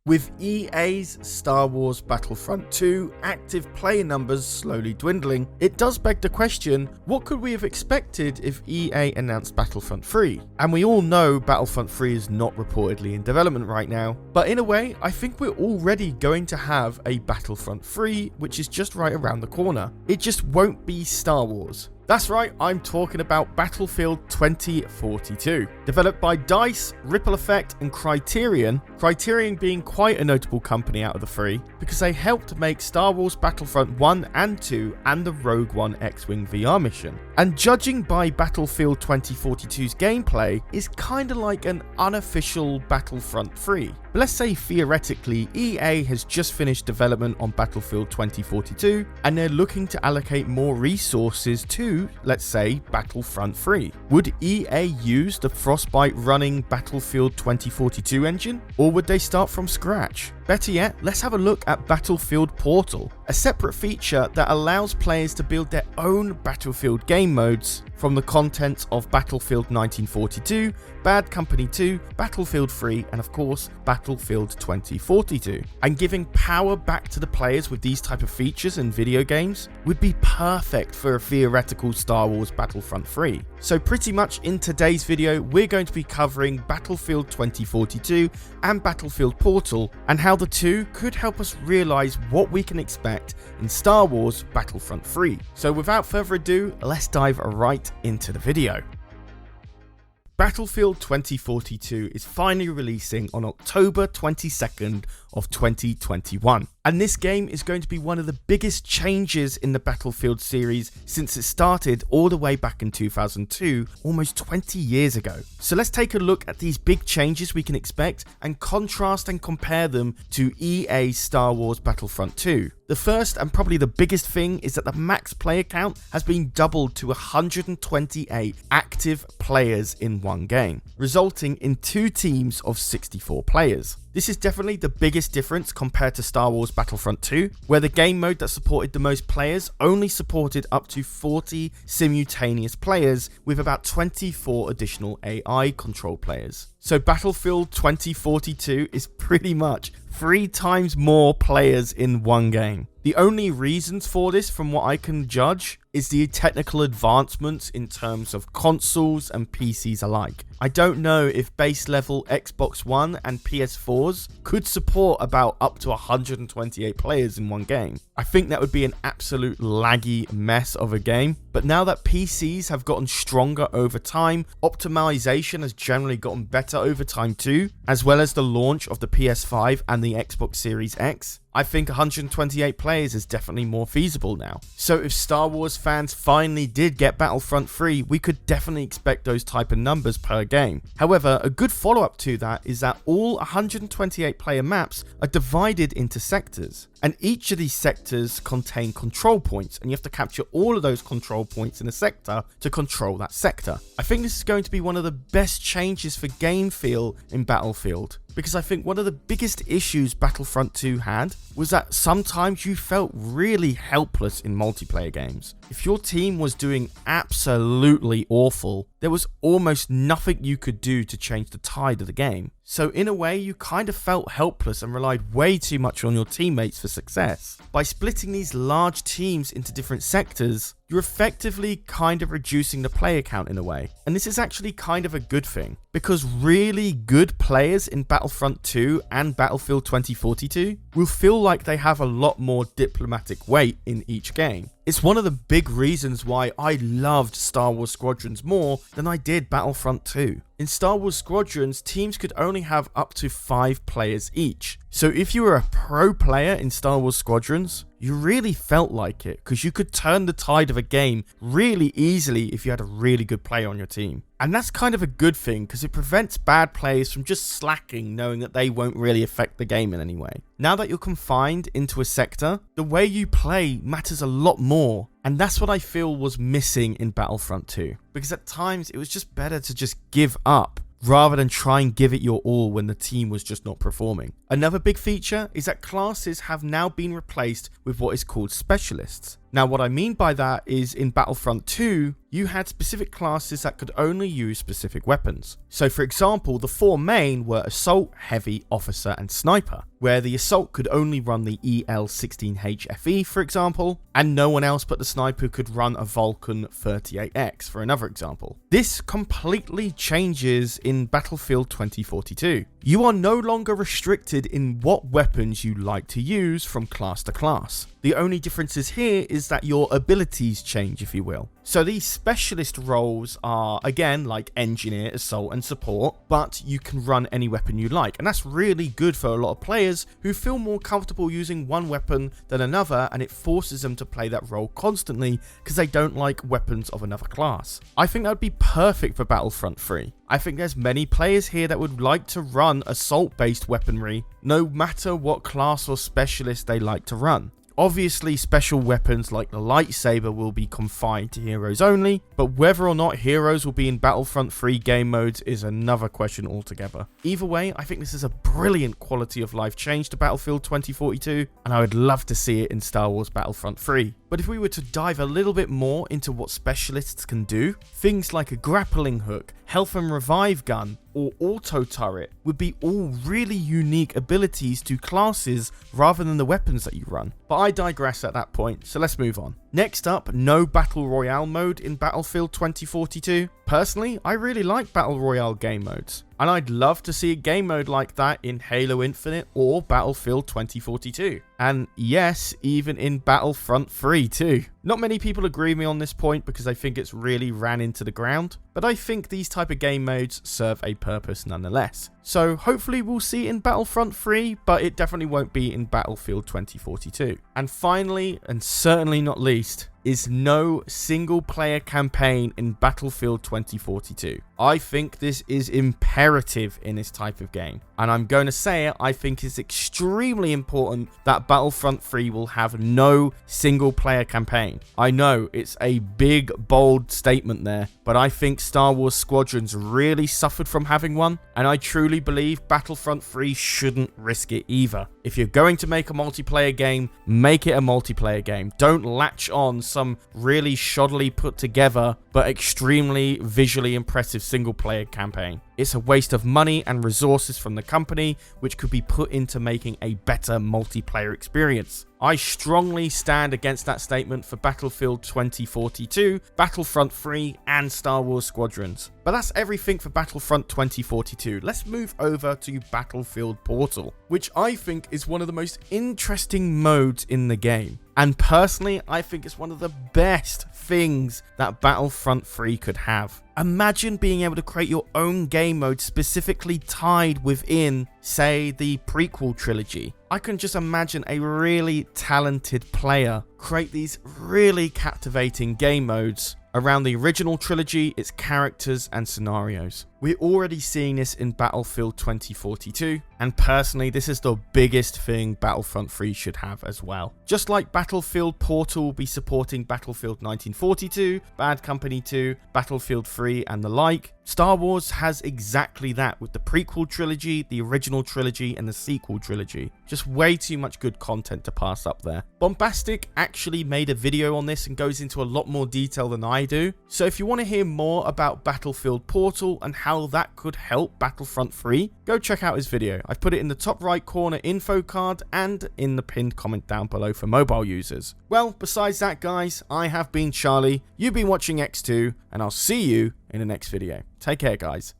With EA's Star Wars Battlefront II active player numbers slowly dwindling, it does beg the question, what could we have expected if EA announced Battlefront 3? And we all know Battlefront 3 is not reportedly in development right now, but in a way, I think we're already going to have a Battlefront 3, which is just right around the corner. It just won't be Star Wars. That's right, I'm talking about Battlefield 2042. Developed by DICE, Ripple Effect and Criterion being quite a notable company out of the three, because they helped make Star Wars Battlefront 1 and 2 and the Rogue One X-Wing VR mission. And judging by Battlefield 2042's gameplay, is kinda like an unofficial Battlefront 3. But let's say theoretically, EA has just finished development on Battlefield 2042, and they're looking to allocate more resources to, let's say, Battlefront 3. Would EA use the Frostbite running Battlefield 2042 engine, or would they start from scratch? Better yet, let's have a look at Battlefield Portal, a separate feature that allows players to build their own Battlefield game modes from the contents of Battlefield 1942, Bad Company 2, Battlefield 3, and of course, Battlefield 2042. And giving power back to the players with these type of features in video games would be perfect for a theoretical Star Wars Battlefront 3. So pretty much in today's video, we're going to be covering Battlefield 2042 and Battlefield Portal, and how the two could help us realize what we can expect in Star Wars Battlefront 3. So without further ado, let's dive right into the video. Battlefield 2042 is finally releasing on October 22nd of 2021. And this game is going to be one of the biggest changes in the Battlefield series since it started all the way back in 2002, almost 20 years ago. So let's take a look at these big changes we can expect and contrast and compare them to EA's Star Wars Battlefront 2. The first and probably the biggest thing is that the max player count has been doubled to 128 active players in one game, resulting in 2 teams of 64 players. This is definitely the biggest difference compared to Star Wars Battlefront 2, where the game mode that supported the most players only supported up to 40 simultaneous players with about 24 additional AI control players. So Battlefield 2042 is pretty much 3 times more players in one game. The only reasons for this, from what I can judge, is the technical advancements in terms of consoles and PCs alike. I don't know if base level Xbox One and PS4s could support about up to 128 players in one game. I think that would be an absolute laggy mess of a game. But now that PCs have gotten stronger over time, optimization has generally gotten better over time too, as well as the launch of the PS5 and the Xbox Series X, I think 128 players is definitely more feasible now. So if Star Wars fans finally did get Battlefront 3, we could definitely expect those type of numbers per game. However, a good follow-up to that is that all 128 player maps are divided into sectors, and each of these sectors contain control points, and you have to capture all of those control points in a sector to control that sector. I think this is going to be one of the best changes for game feel in Battlefield, because I think one of the biggest issues Battlefront 2 had was that sometimes you felt really helpless in multiplayer games. If your team was doing absolutely awful, there was almost nothing you could do to change the tide of the game. So in a way, you kind of felt helpless and relied way too much on your teammates for success. By splitting these large teams into different sectors, you're effectively kind of reducing the player count in a way. And this is actually kind of a good thing, because really good players in Battlefront 2 and Battlefield 2042 will feel like they have a lot more diplomatic weight in each game. It's one of the big reasons why I loved Star Wars Squadrons more than I did Battlefront 2. In Star Wars Squadrons, teams could only have up to 5 players each. So if you were a pro player in Star Wars Squadrons, you really felt like it, because you could turn the tide of a game really easily if you had a really good player on your team. And that's kind of a good thing, because it prevents bad players from just slacking, knowing that they won't really affect the game in any way. Now that you're confined into a sector, the way you play matters a lot more. And that's what I feel was missing in Battlefront 2. Because at times it was just better to just give up, rather than try and give it your all when the team was just not performing. Another big feature is that classes have now been replaced with what is called specialists. Now what I mean by that is in Battlefront 2, you had specific classes that could only use specific weapons. So for example, the 4 main were Assault, Heavy, Officer and Sniper, where the Assault could only run the EL-16HFE for example, and no one else but the Sniper could run a Vulcan 38X for another example. This completely changes in Battlefield 2042. You are no longer restricted in what weapons you like to use from class to class. The only differences here is that your abilities change, if you will. So these specialist roles are, again, like Engineer, Assault and Support, but you can run any weapon you like. And that's really good for a lot of players who feel more comfortable using one weapon than another, and it forces them to play that role constantly because they don't like weapons of another class. I think that would be perfect for Battlefront 3. I think there's many players here that would like to run assault-based weaponry, no matter what class or specialist they like to run. Obviously, special weapons like the lightsaber will be confined to heroes only, but whether or not heroes will be in Battlefront 3 game modes is another question altogether. Either way, I think this is a brilliant quality of life change to Battlefield 2042, and I would love to see it in Star Wars Battlefront 3. But if we were to dive a little bit more into what specialists can do, things like a grappling hook, health and revive gun, or auto turret would be all really unique abilities to classes rather than the weapons that you run. But I digress at that point, so let's move on. Next up, no Battle Royale mode in Battlefield 2042. Personally, I really like Battle Royale game modes, and I'd love to see a game mode like that in Halo Infinite or Battlefield 2042. And yes, even in Battlefront 3 too. Not many people agree with me on this point because I think it's really ran into the ground, but I think these type of game modes serve a purpose nonetheless. So hopefully we'll see it in Battlefront 3, but it definitely won't be in Battlefield 2042. And finally, and certainly not least, is no single player campaign in Battlefield 2042. I think this is imperative in this type of game, and I'm going to say it, I think it's extremely important that Battlefront 3 will have no single player campaign. I know it's a big bold statement there, but I think Star Wars Squadrons really suffered from having one, and I truly believe Battlefront 3 shouldn't risk it either. If you're going to make a multiplayer game, make it a multiplayer game. Don't latch on some really shoddily put together but extremely visually impressive single player campaign. It's a waste of money and resources from the company, which could be put into making a better multiplayer experience. I strongly stand against that statement for Battlefield 2042, Battlefront 3, and Star Wars Squadrons. But that's everything for Battlefront 2042. Let's move over to Battlefield Portal, which I think is one of the most interesting modes in the game. And personally, I think it's one of the best things that Battlefront 3 could have. Imagine being able to create your own game mode specifically tied within, say, the prequel trilogy. I can just imagine a really talented player create these really captivating game modes around the original trilogy, its characters and scenarios. We're already seeing this in Battlefield 2042, and personally this is the biggest thing Battlefront 3 should have as well. Just like Battlefield Portal will be supporting Battlefield 1942, Bad Company 2, Battlefield 3 and the like, Star Wars has exactly that with the prequel trilogy, the original trilogy and the sequel trilogy. Just way too much good content to pass up there. Bombastic actually made a video on this and goes into a lot more detail than I do, so if you want to hear more about Battlefield Portal and how that could help Battlefront 3, go check out his video. I've put it in the top right corner info card and in the pinned comment down below for mobile users. Well, besides that guys, I have been Charlie, you've been watching EcksToo, and I'll see you in the next video. Take care guys.